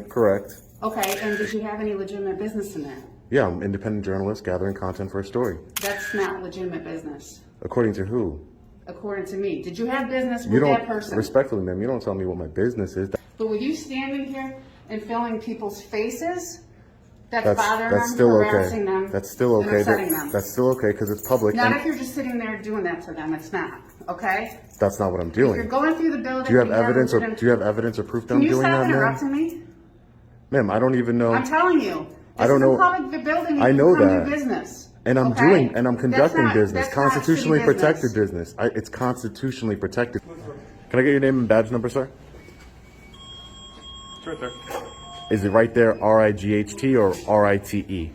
Correct. Okay, and did you have any legitimate business in there? Yeah, I'm an independent journalist gathering content for a story. That's not legitimate business, According to who? according to me. Did you have business with that person? Respectfully, ma'am, you don't tell me what my business is. But were you standing here and filming people's faces? That's bothering That's them, still harassing okay. them, That's still and okay. upsetting them. That's still okay because it's public. Not and if you're just sitting there doing that to them. It's not. Okay? that's not what I'm If you're doing. going through the building, Do you have and evidence or legitimate- do you have evidence or proof that I'm Can you doing stop that, ma'am? interrupting me? Ma'am, I don't even know. I'm telling you. I don't This is know- a public building. You I can know come that. do business. And I'm okay? doing, and I'm conducting That's not- business, that's not constitutionally city protected business. It's constitutionally protected. Can I get your name and badge number, sir? It's right there. Is it right there, RIGHT or RITE?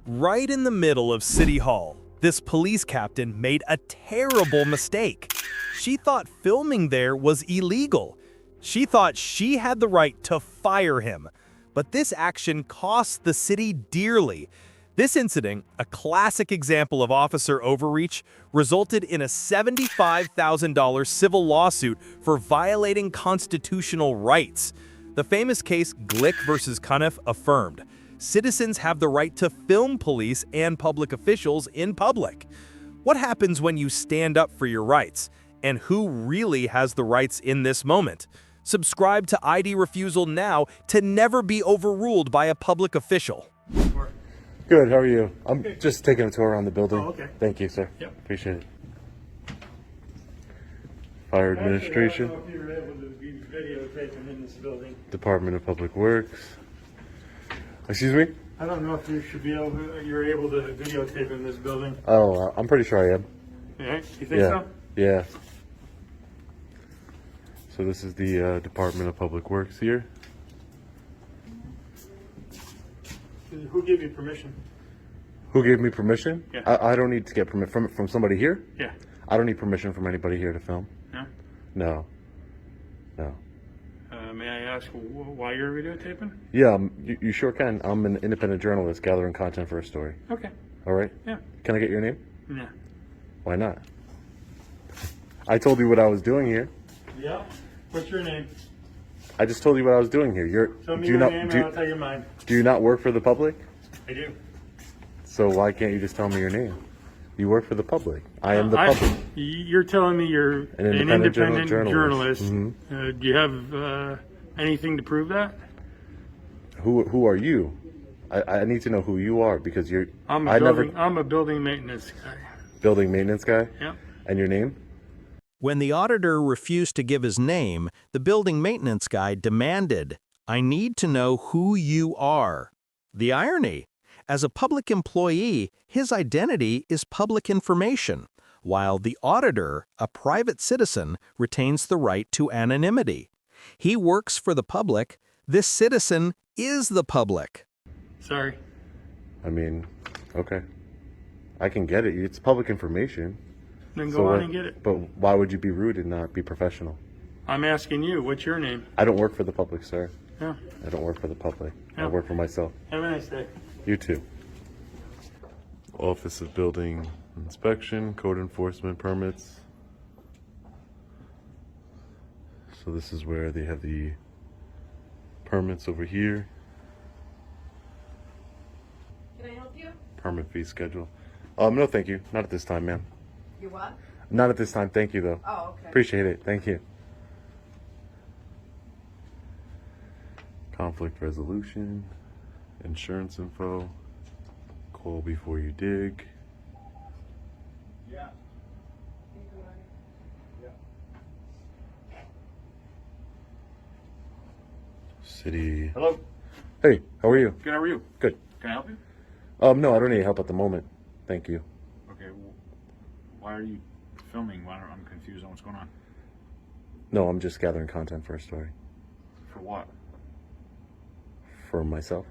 Right in the middle of City Hall, this police captain made a terrible mistake. She thought filming there was illegal. She thought she had the right to fire him. But this action cost the city dearly. This incident, a classic example of officer overreach, resulted in a $75,000 civil lawsuit for violating constitutional rights. The famous case Glick versus Cuniff affirmed, citizens have the right to film police and public officials in public. What happens when you stand up for your rights? And who really has the rights in this moment? Subscribe to ID Refusal now to never be overruled by a public official. Good, how are you? I'm just taking a tour around the building. Oh, okay. Thank you, sir. Yep. Appreciate it. Fire Administration, I don't know if you were able to be videotaping in this building. Department of Public Works. Excuse me? I don't know if you should be able. You're able to videotape in this building. Oh, I'm pretty sure I am. Yeah, you think Yeah. so? Yeah. So this is the Department of Public Works here. Who gave you permission? Who gave me permission? Yeah. I don't need to get permit from somebody here. Yeah. I don't need permission from anybody here to film. No. No. No. May I ask why you're videotaping? Yeah, you sure can. I'm an independent journalist gathering content for a story. Okay. All right. Yeah. Can I get your name? Yeah. Why not? I told you what I was doing here. Yeah. What's your name? I just told you what I was doing here. Tell me do you your not name do, and I'll tell you mine. do you not work for the public? I do. So why can't you just tell me your name? You work for the public. I am the public. You're telling me you're An an independent independent journalist. journalist. Do you have anything to prove that? Who are you? I need to know who you are because you're. I'm a building maintenance guy. Building maintenance guy. Yeah. And your name? When the auditor refused to give his name, the building maintenance guy demanded, "I need to know who you are." The irony: as a public employee, his identity is public information, while the auditor, a private citizen, retains the right to anonymity. He works for the public. This citizen is the public. Sorry. I mean, okay. I can get it. It's public information. Then So go on what- and get it. But why would you be rude and not be professional? I'm asking you, what's your name? I don't work for the public, sir. Yeah. I don't work for the public. I Yeah. work for myself. Have a nice day. You too. Office of Building Inspection, Code Enforcement Permits. So this is where they have the permits over here. Can I help you? Permit fee schedule. No, thank you. Not at this time, ma'am. You what? Not at this time. Thank you, though. Oh, okay. Appreciate it. Thank you. Conflict resolution, insurance info, call before you dig. Yeah. City. Hello. Hey, how are you? Good. How are you? Good. Can I help you? No, I don't need help at the moment. Thank you. Okay. Why are you filming? I'm confused on what's going on. No, I'm just gathering content for a story. For what? For myself.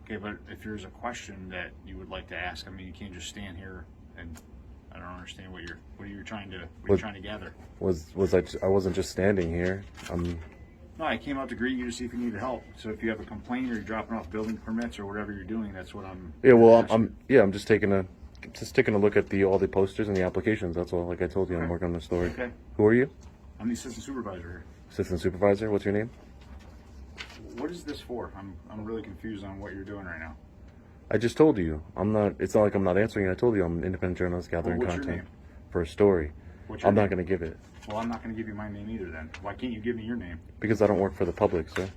Okay, but if there's a question that you would like to ask, I mean, you can't just stand here and I don't understand what you're trying to gather. I wasn't just standing here. No, I came out to greet you to see if you needed help. So if you have a complaint or you're dropping off building permits or whatever you're doing, that's what I'm. Yeah, well, asking. I'm just taking a look at all the posters and the applications. That's all. Like I told you, I'm Okay. working on the story. Okay. Who are you? I'm the assistant supervisor here. Assistant supervisor, what's your name? What is this for? I'm really confused on what you're doing right now. I just told you. I'm not, it's not like I'm not answering you. I told you I'm an independent journalist gathering Well, what's your content name? for a story. What's your I'm not name? going to give it. Well, I'm not going to give you my name either then. Why can't you give me your name? Because I don't work for the public, sir.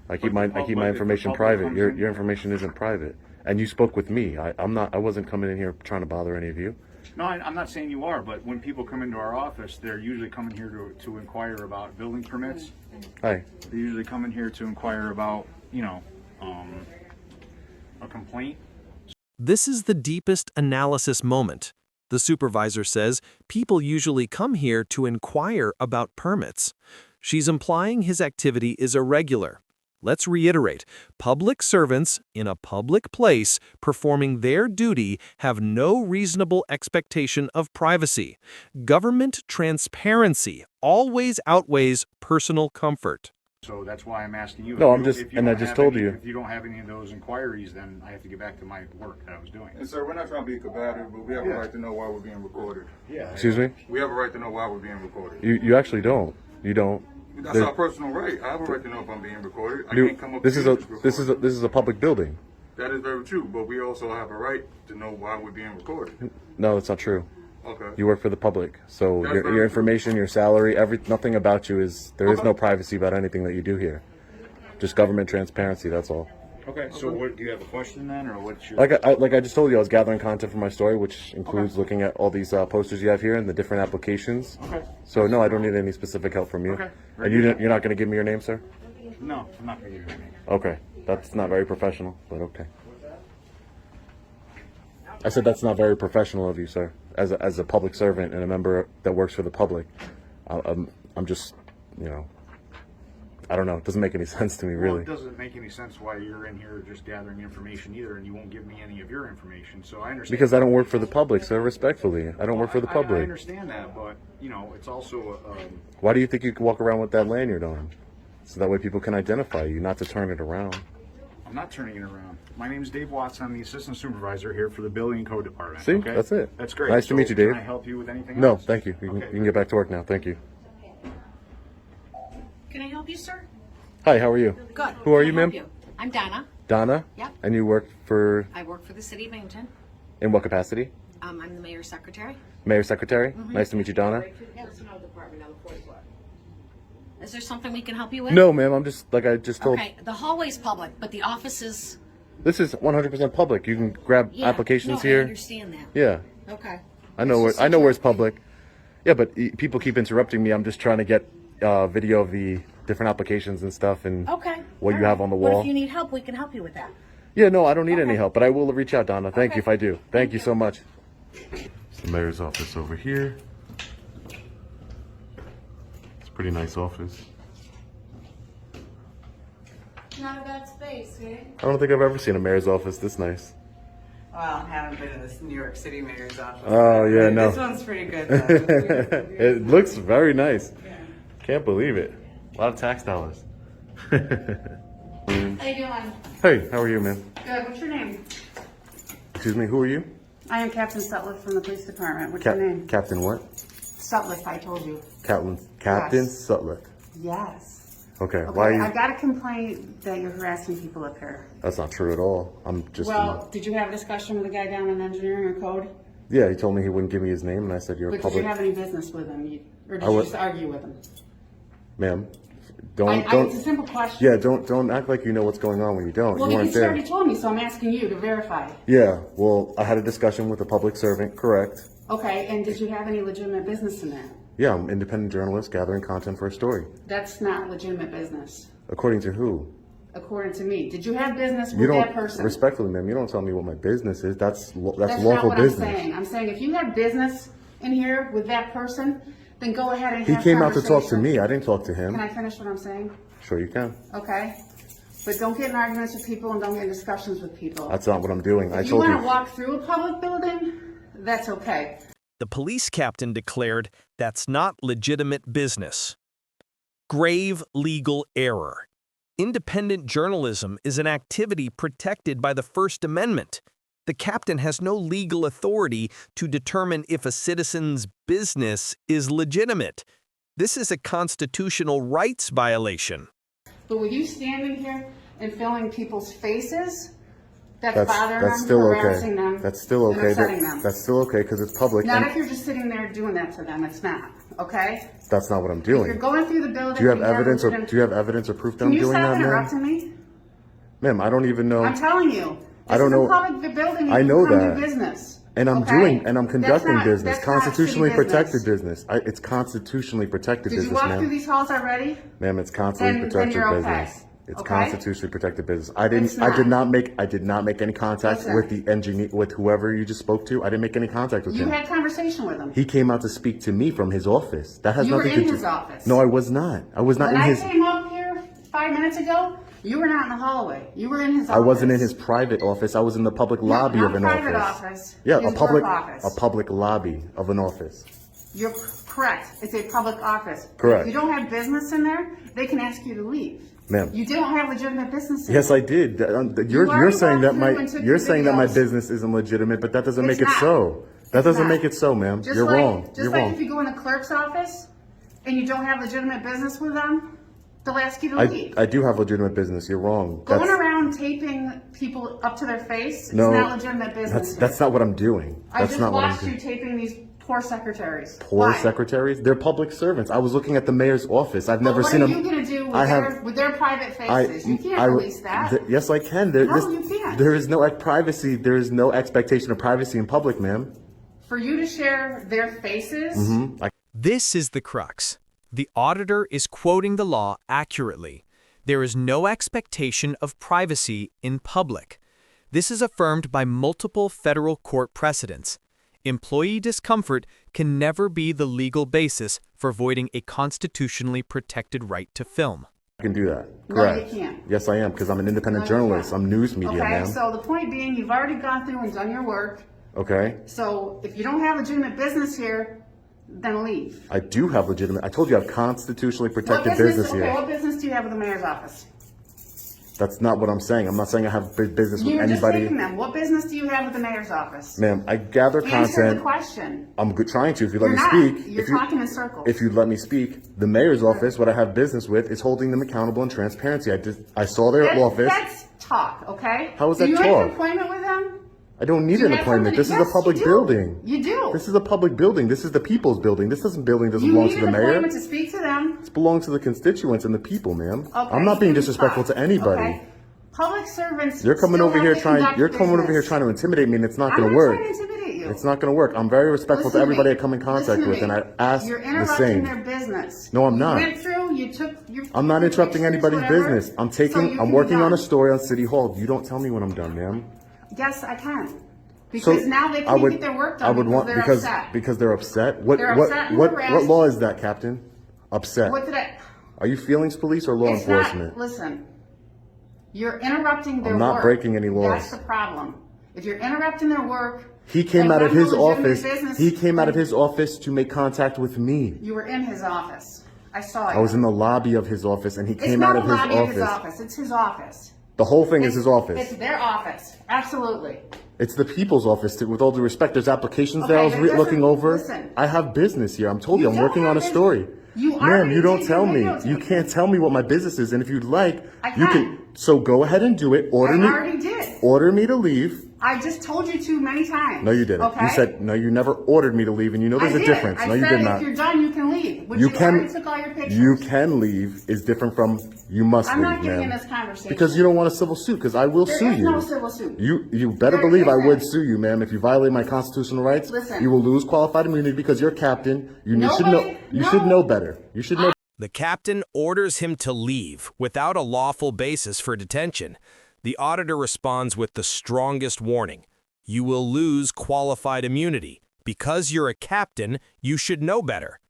I keep my But the information public private. comes Your in- information isn't private. And you spoke with me. I wasn't coming in here trying to bother any of you. No, I'm not saying you are, but when people come into our office, they're usually coming here to inquire about building permits. Hi. They usually come in here to inquire about, a complaint. This is the deepest analysis moment. The supervisor says people usually come here to inquire about permits. She's implying his activity is irregular. Let's reiterate, public servants in a public place performing their duty have no reasonable expectation of privacy. Government transparency always outweighs personal comfort. So that's why I'm asking you. No, If I'm you- just- if you and I don't just have told any- you. If you don't have any of those inquiries, then I have to get back to my work that I was doing. And sir, we're not trying to be combative, but we have a Yeah. right to know why we're being recorded. Yeah. Excuse me? We have a right to know why we're being recorded. You actually don't. You don't. That's There- our personal right. I have a right to know if I'm being recorded. I You- can't come up this to is you a and just this is a record. this is a public building. That is very true, but we also have a right to know why we're being recorded. No, that's not true. Okay. You work for the public, so That's your very your true. information, your salary, nothing about you is there is Okay. no privacy about anything that you do here. Just government transparency. That's all. Okay. So what, do you have a question then, or what's your? Like I just told you, I was gathering content for my story, which includes looking at all these posters you have here and the different applications. Okay. So no, I don't need any specific help from you. Okay. And you're not going to give me your name, sir? No, I'm not going to give you a name. Okay, that's not very professional, but okay. I said that's not very professional of you, sir. As a public servant and a member that works for the public, I'm just, I don't know. It doesn't make any sense to me, Well, really. it doesn't make any sense why you're in here just gathering information either, and you won't give me any of your information. So I understand. Because I don't work for the public, sir. Respectfully, I don't work for the I public. understand that, but it's also Why do you think you can walk around with that lanyard on? So that way people can identify you, not to turn it around. I'm not turning it around. My name is Dave Watts. I'm the assistant supervisor here for the building and code department. See? Okay? That's it. That's great. Nice to meet you, Dave. Can I help you with anything No, else? thank you. You Okay. can get back to work now. Thank you. Can I help you, sir? Hi, how are you? Good. Who are Can I you, help ma'am? I'm Donna. Donna? Yep. And you work for, I work for the city of Binghamton. in what capacity? I'm the mayor's secretary. Mayor Secretary? Nice to meet you, Donna. Is there something we can help you with? No, ma'am, I'm just, like I just told, Okay, the hallway's public, but the office is. this is 100% public. You can grab Yeah. applications No, I here. understand that. Yeah, Okay. I know It's where just it's public. Yeah, but people keep interrupting me. I'm just trying to get video of the different applications and stuff and Okay. what you all have right. on the But wall. if you need help, we can help you with that. Yeah, no, I don't need any Okay. help, but I will reach out, Donna. Thank Okay. you if I do. Thank you so much. It's the mayor's office over here. It's a pretty nice office. Not a bad space, eh? I don't think I've ever seen a mayor's office this nice. Well, I haven't been in this New York City mayor's office. Oh, yeah, no. This one's pretty good, though. It looks very nice. Can't believe it. A lot of tax dollars. How you doing? Hey, how are you, man? Good. What's your name? Excuse me, who are you? I am Captain Sutliff from the police department. What's your name? Captain what? Sutliff, I told you. Captain Yes. Sutliff. Yes. Okay, why are Okay, you? I've got a complaint that you're harassing people up here. That's not true at all. I'm just. Well, did you have a discussion with the guy down in engineering or code? Yeah, he told me he wouldn't give me his name, and I said, "You're a But did public." you have any business with him? Or did I you would- just argue with him? Ma'am, It's don't. a simple question. Yeah, don't act like you know what's going on when you don't. Well, you weren't because you there. already told me, so I'm asking you to verify. Yeah, well, I had a discussion with a public servant. Correct. Okay, and did you have any legitimate business in that? Yeah, I'm an independent journalist gathering content for a story. That's not legitimate business, According to who? according to me. Did you have business You with don't. that person? Respectfully, ma'am, you don't tell me what my business is. That's That's lawful not what business. I'm saying. I'm saying if you have business in here with that person, then go ahead and He have came out to talk to conversation. me. I didn't talk to him. Can I finish what I'm saying? Sure, you can. Okay? But don't get in arguments with people and don't get in discussions with people. That's not what I'm doing. I If you told want to you. walk through a public building, that's okay. The police captain declared that's not legitimate business. Grave legal error. Independent journalism is an activity protected by the First Amendment. The captain has no legal authority to determine if a citizen's business is legitimate. This is a constitutional rights violation. But with you standing here and filming people's faces, that's That's bothering that's them, still harassing okay. them, That's still and okay. upsetting them. That's still okay because it's public. Not and if you're just sitting there doing that to them. It's not. Okay? that's not what I'm If you're doing. going through the building. Do you have and evidence or legitimate- do you have evidence or proof that Can I'm you doing stop that, ma'am? interrupting me? Ma'am, I don't even know. I'm telling you. I don't This know- is a public building. I You know come that. do business. And I'm okay? conducting That's not- business, that's not constitutionally city protected business. It's constitutionally protected Did you business, walk through ma'am. these halls already? Ma'am, it's constitutionally Then protected you're okay. business. It's Okay? constitutionally protected business. I It's did not. not make any contact Listen. with the engineer, with whoever you just spoke to. I didn't make any contact with You him. had conversation with him. He came out to speak to me from his office. That has You were nothing in to do. his office. No, I was not. I was not When in I his. came up here 5 minutes ago, you were not in the hallway. You were in his office. I wasn't in his private office. I was in the public lobby not of an private office. office. Yeah, His a public work office. a public lobby of an office. You're correct. It's a public office. Correct. If you don't have business in there, they can ask you to leave. Ma'am. You don't have legitimate business in Yes, there. I did. You're already saying that walked my through and took you're your saying that my videos. business isn't legitimate, but that doesn't It's make it not. so. That It's doesn't not. make it so, ma'am. Just You're like, wrong. Just You're like wrong. if you go in the clerk's office and you don't have legitimate business with them, they'll ask you to leave. I do have legitimate business. You're wrong. Going around taping people up to their face No, is not legitimate business. That's not what I'm doing. I That's just not what I'm watched you doing. taping these poor secretaries. Poor Why? secretaries? They're public servants. I was looking at the mayor's office. I've never But seen what them. are you going to do with, I have- with their private faces? You can't release that. Yes, I can. No, you can't. There is no privacy. There is no expectation of privacy in public, ma'am. For you to share their faces, This is the crux. The auditor is quoting the law accurately. There is no expectation of privacy in public. This is affirmed by multiple federal court precedents. Employee discomfort can never be the legal basis for voiding a constitutionally protected right to film. I can do that. No, Correct. you can't. Yes, I am, because I'm an independent No, you journalist. can't. I'm news media, okay? ma'am. So the point being, you've already gone through and done your work. Okay. So if you don't have legitimate business here, then leave. I do have legitimate. I told you I have constitutionally protected What business? business Okay, here. what business do you have with the mayor's office? That's not what I'm saying. I'm not saying I have business with You were just anybody. taking them. What business do you have with the mayor's office? Ma'am, I gather Answer the content. question. I'm trying to. If you let You're me not. speak. You're if you, talking in circles. If you let me speak, the mayor's office, what I have business with, is holding them accountable and transparency. I saw their office. That's talk, okay? How is that Do you have talk? an appointment with them? I don't need Do you an have appointment. somebody- This is Yes, a public you do. building. You do. This is a public building. This is the people's building. This doesn't belong You belong need to the an mayor. appointment to speak to them. It belongs to the constituents and the people, ma'am. Okay, I'm not being please disrespectful talk. to anybody. Okay. Public servants. You're coming still over have here to trying. conduct You're coming over here business. trying to intimidate me, and it's not I'm going to not work. trying to intimidate you. It's not going to work. I'm very respectful Listen to everybody me. I come in Listen contact to with, me. and I ask You're the interrupting same. their business. No, I'm not. You went through. You took. Your I'm not interrupting pictures, anybody's whatever, business. I'm so you I'm can working be on a done. story on City Hall. You don't tell me when I'm done, ma'am. Yes, I can. Because now they I can't would, get their work done I would want they're because upset. because they're upset. What They're what upset and what harassed. law is that, Captain? Upset. What did I? Are you feelings police or law It's enforcement? not. Listen, you're interrupting their I'm work. not breaking any laws. That's the problem. If you're interrupting their work, He came and out of run his a legitimate office. business, He came out of then his office to make contact with me. You were in his office. I saw you. I was in the lobby of his office, and he It's came not out of the his lobby of his office. office. It's his office. The whole thing is his office. It's their office. Absolutely. It's the people's office. With all due respect, there's applications there I Okay, was but looking over. listen. I have business here. I'm told you, You I'm don't working on a have story. You Ma'am, already you don't taken tell me. videos You of can't tell me what my business is. And if you'd like, I you can. can. So go ahead and do it. Order I me. already did. Order me to leave. I just told you to many times. No, you didn't. Okay? You said no. You never ordered me to leave, and you know there's I a did. difference. I No, you said did if not. you're done, you can leave. But You you can. already took all your pictures. You can leave is different from you must I'm leave, not getting ma'am. in this conversation. Because you don't want a civil suit. Because I will There sue is you. no civil suit. You better There believe I would isn't. sue you, ma'am. If you violate my constitutional rights, Listen. you will lose qualified immunity because you're captain. You should know. Nobody- You should no. know better. You should know. The captain orders him to leave without a lawful basis for detention. The auditor responds with the strongest warning. You will lose qualified immunity. Because you're a captain, you should know better.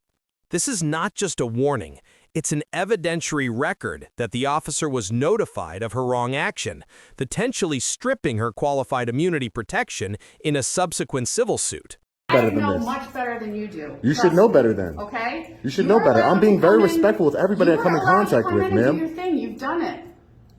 This is not just a warning. It's an evidentiary record that the officer was notified of her wrong action, potentially stripping her qualified immunity protection in a subsequent civil suit. Better I than know this. much better than you do. You Trust should know me. better then. Okay? You should know are better. allowed I'm being to very come in- respectful with everybody I you come in are allowed to contact come with, in and do ma'am. your thing. You've done it.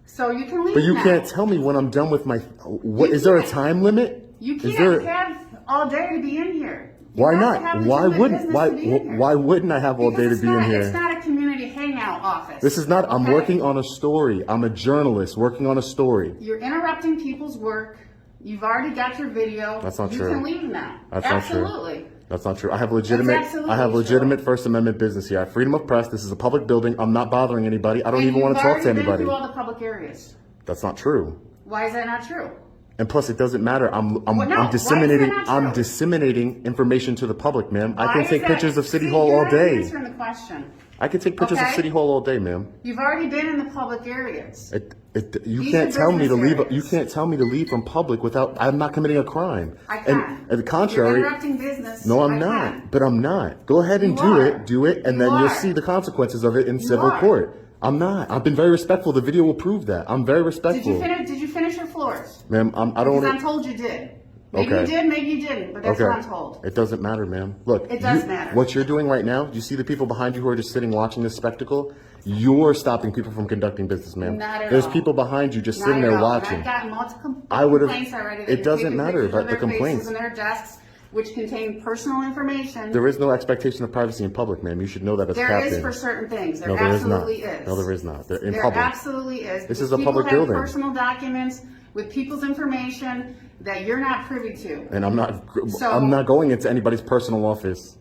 So you can leave But you now. can't tell me when I'm done with my. What You is there a can't. time limit? You Is can't there? have all day to be in here. Why have to not? have Why legitimate wouldn't? business Why? to be in here. Why wouldn't I have all day Because to be in It's here? not a community hangout office. This is not. I'm okay? working on a story. I'm a journalist working on a story. You're interrupting people's work. You've already got your video. That's not you true. You can leave now. That's not true. Absolutely. That's not true. I have legitimate. absolutely I have true. legitimate First Amendment business here. I have freedom of press. This is a public building. I'm not bothering anybody. I don't even want to talk to You've already anybody. been through all the public areas. That's not true. Why is that not true? And plus, it doesn't matter. Well, no, why I'm is disseminating. that not I'm true? disseminating information to the public, ma'am. I Why can is take that- pictures of City See, Hall you're all not day. answering the question. I can take pictures of Okay. City Hall all day, ma'am. You've already been in the public areas. You These can't are tell me to business leave. areas. You can't tell me to leave from public without. I'm not committing a crime. I can. And at the contrary, You're interrupting business. no, I'm I not. can. But I'm not. Go ahead and You do are. it. Do it, and You then you'll are. see the consequences of it in You civil are. court. I'm not. I've been very respectful. The video will prove that. I'm very respectful, Did you finish your floors? ma'am. I don't. Because I'm told you did. Maybe Okay. you did, maybe you didn't, but that's what I'm told. It doesn't matter, ma'am. Look, It does matter. What you're doing right now, you see the people behind you who are just sitting watching this spectacle? You're stopping people from conducting business, ma'am. Not at There's all. people behind you just Not sitting at there all. watching. I've gotten multiple I would've- complaints already. that it you're doesn't taking matter pictures about of the their faces complaints. and their desks, which contain personal information. There is no expectation of privacy in public, ma'am. You should know that as There captain. is for certain things. There No, there is not. absolutely is. No, there is not. In There public. absolutely is. This because is a people public have building. Personal documents with people's information that you're not privy to. And I'm not. So- I'm not going into anybody's personal office.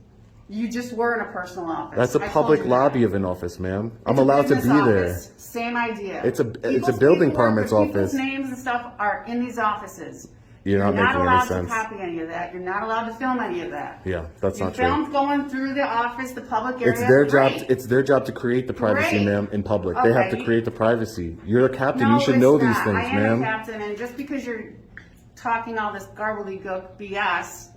You just were in a personal office. That's a I told public you that. lobby of an office, ma'am. I'm It's a allowed to be business there. office. Same idea. It's a People's building paperwork permits with office. People's names and stuff are in these offices. You're not making any allowed sense. to copy any of that. You're not allowed to film any of that. Yeah, that's You not true. filmed going through the office, the public area. It's their job. Great. It's their job to create the privacy, Great. ma'am, in public. They have to Okay. create the privacy. You're a captain. No, You should it's know these not. things, I am a ma'am. captain, and just because you're talking all this gobbledygook BS,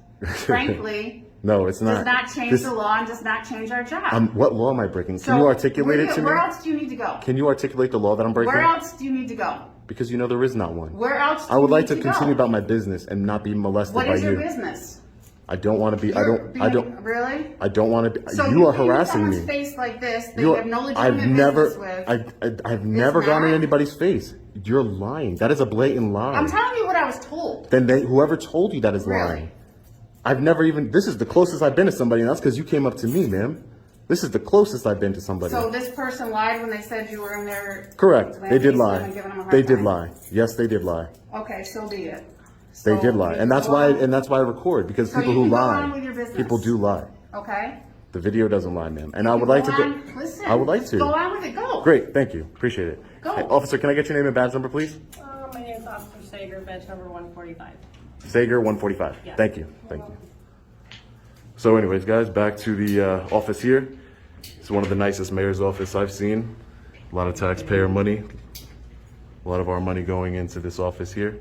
frankly, No, it's does not. not change This- the law and does not change our job. What law am I breaking? So, Can you articulate it to me? Where else do you need to go? Can you articulate the law that I'm breaking? Where else do you need to go? Because you know there is not one. Where else do I would you like need to go? continue about my business and not be molested What by is your you. business? I don't want to be. Really? I don't want to be. So you are leave harassing someone's me. face like this that You you are- have no legitimate I've business never. with. I've never gone in not? anybody's face. You're lying. That is a blatant lie. I'm telling you what I was told. Then whoever told you that is Really? lying. I've never even. This is the closest I've been to somebody, and that's because you came up to me, ma'am. This is the closest I've been to somebody. So this person lied when they said you were in there. Correct. They did lambasting lie. and giving them a hard They did time. lie. Yes, they did lie. Okay, so be it. They So did lie, you and that's go why. on- And that's why I record because So people you who can go lie, on with your business. people do lie. Okay. The video doesn't lie, ma'am. And I You would like to go go. on. Listen. I would like just to. Go on with it. Go. Great, thank you. Appreciate it. Go. Hey, officer, can I get your name and badge number, please? My name is Officer Sager, badge number 145. Sager 145. Yeah. Thank you. Thank you. So, anyways, guys, back to the office here. It's one of the nicest mayor's office I've seen. A lot of taxpayer money. A lot of our money going into this office here.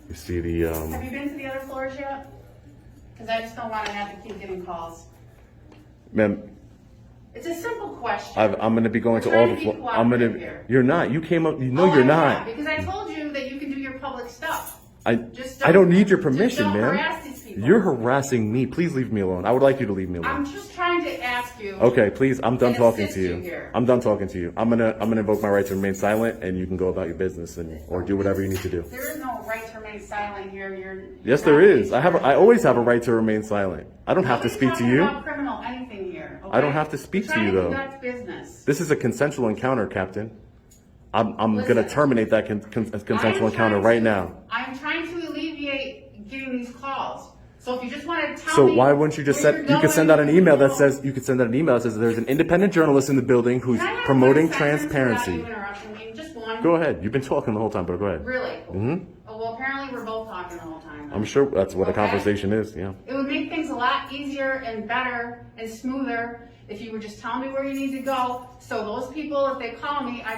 You see the Have you been to the other floors yet? Because I just don't want to have to keep getting calls. ma'am. It's a simple question. I'm going to be going We're to all trying the. to be I'm going cooperative to. here. You're not. You came up. You know Oh, you're I not. am, because I told you that you can do your public stuff. Just I don't need your just permission, don't ma'am. harass these people. You're harassing me. Please leave me alone. I would like you to leave me alone. I'm just trying to ask you. Okay, please. I'm done and talking assist to you you. here. I'm done talking to you. I'm gonna invoke my right to remain silent, and you can go about your business or do whatever you need to do. There is no right to remain silent here. You're Yes, there is. I always have a right to remain silent. I don't have to speak to you. About criminal anything here. I don't have to speak We're to you, trying though. Conduct business. This is a consensual encounter, Captain. I'm gonna Listen. terminate that consensual I'm encounter trying right to- now. I'm trying to alleviate getting these calls. So if you just want to tell So me. why wouldn't you just where send? you're You could send going, out an email that says there's an independent journalist in the building who's Can I have promoting 5 seconds without transparency. you interrupting me? Just one. Go ahead. You've been talking the whole time, but go ahead. Really? Oh, well, apparently we're both talking the whole time. I'm sure that's what a Okay. conversation is. Yeah. It would make things a lot easier and better and smoother if you would just tell me where you need to go. So those people, if they call me, I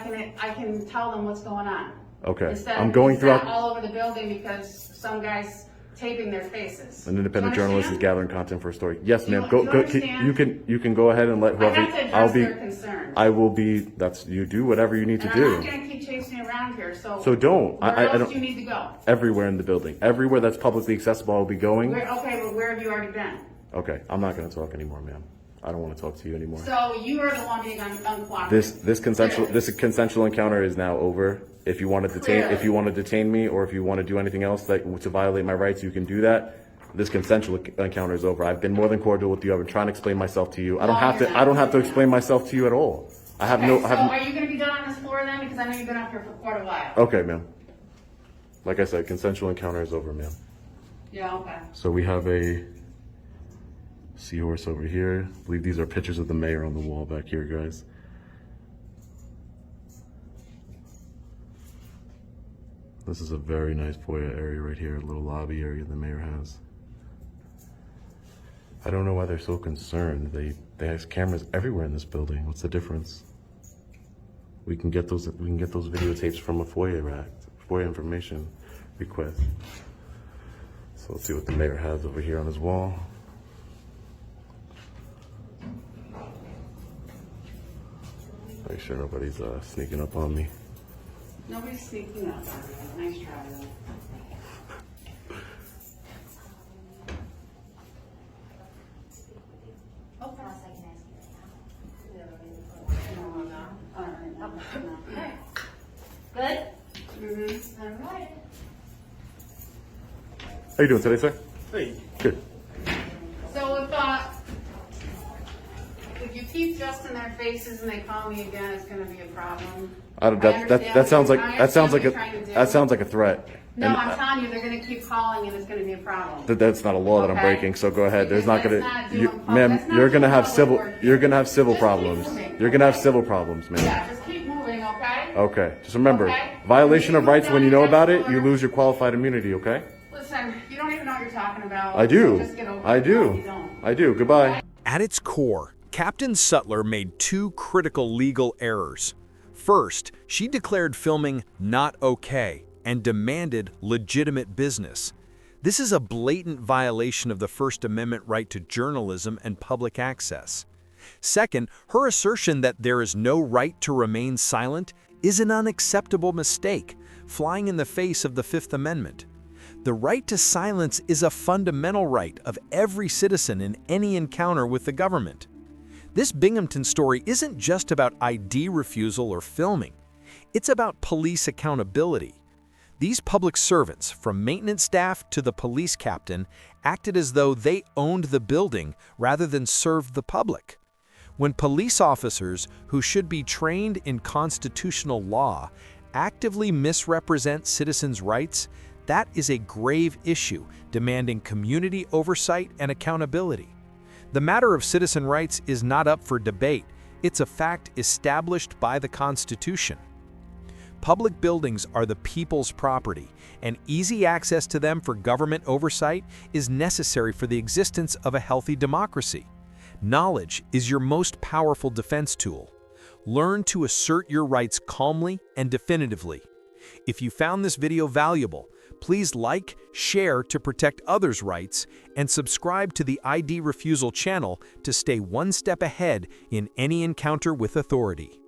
can tell them what's going on. Okay. Instead I'm of going it's throughout. not all over the building because some guy's taping their faces. An independent Do you journalist is understand? gathering content for a story. Yes, Do you- ma'am. do you Go. understand? You can go ahead and let I whoever. have to address I'll be. their concerns. I will be. That's you. Do whatever you need to And I'm not do. gonna keep chasing you around here, so. So don't. Where I else don't. do you need to go? Everywhere in the building. Everywhere that's publicly accessible, I'll be going. Okay, but where have you already been? Okay. I'm not going to talk anymore, ma'am. I don't want to talk to you anymore. So you are the one being uncooperative. This consensual encounter is now over. If you want to detain, Clearly. if you want to detain me, or if you want to do anything else to violate my rights, you can do that. This consensual encounter is over. I've been more than cordial with you. I've been trying to explain myself to you. I don't No, have you're to. not. I don't have to explain myself to you at all. I have Okay, no. so I have, are you gonna be done on this floor then? Because I know you've been up here for quite a while. okay, ma'am. Like I said, consensual encounter is over, ma'am. Yeah, okay. So we have a seahorse over here. I believe these are pictures of the mayor on the wall back here, guys. This is a very nice foyer area right here, a little lobby area the mayor has. I don't know why they're so concerned. They have cameras everywhere in this building. What's the difference? We can get those videotapes from a FOIA information request. So let's see what the mayor has over here on his wall. Make sure nobody's sneaking up on me. Nobody's sneaking up on you. Nice try, though. Good? Mm-hmm. Alright. How you doing today, sir? Hey, Good. So if you keep just in their faces and they call me again, it's gonna be a problem. That sounds like I understand what you're a trying to do. that sounds like a threat. No, And I'm telling you, they're gonna keep calling and it's gonna be a problem. that's not a law that I'm Okay. breaking. So go ahead. There's not Because gonna, that's not doing ma'am. that's not You're gonna doing have public civil. work. You're gonna have civil Just keep problems. moving, You're gonna have okay? civil problems, ma'am. Yeah, just keep moving, okay? Okay. Just remember, Okay. violation of rights. When you know about it, you Next lose your qualified immunity. Okay. Listen, you don't even know what you're talking about. I do. So just get over I it. No, you do. don't. I do. Goodbye. At its core, Captain Sutler made two critical legal errors. First, she declared filming not okay and demanded legitimate business. This is a blatant violation of the First Amendment right to journalism and public access. Second, her assertion that there is no right to remain silent is an unacceptable mistake, flying in the face of the Fifth Amendment. The right to silence is a fundamental right of every citizen in any encounter with the government. This Binghamton story isn't just about ID refusal or filming. It's about police accountability. These public servants, from maintenance staff to the police captain, acted as though they owned the building rather than served the public. When police officers, who should be trained in constitutional law, actively misrepresent citizens' rights, that is a grave issue demanding community oversight and accountability. The matter of citizen rights is not up for debate. It's a fact established by the Constitution. Public buildings are the people's property, and easy access to them for government oversight is necessary for the existence of a healthy democracy. Knowledge is your most powerful defense tool. Learn to assert your rights calmly and definitively. If you found this video valuable, please like, share to protect others' rights, and subscribe to the ID Refusal channel to stay one step ahead in any encounter with authority.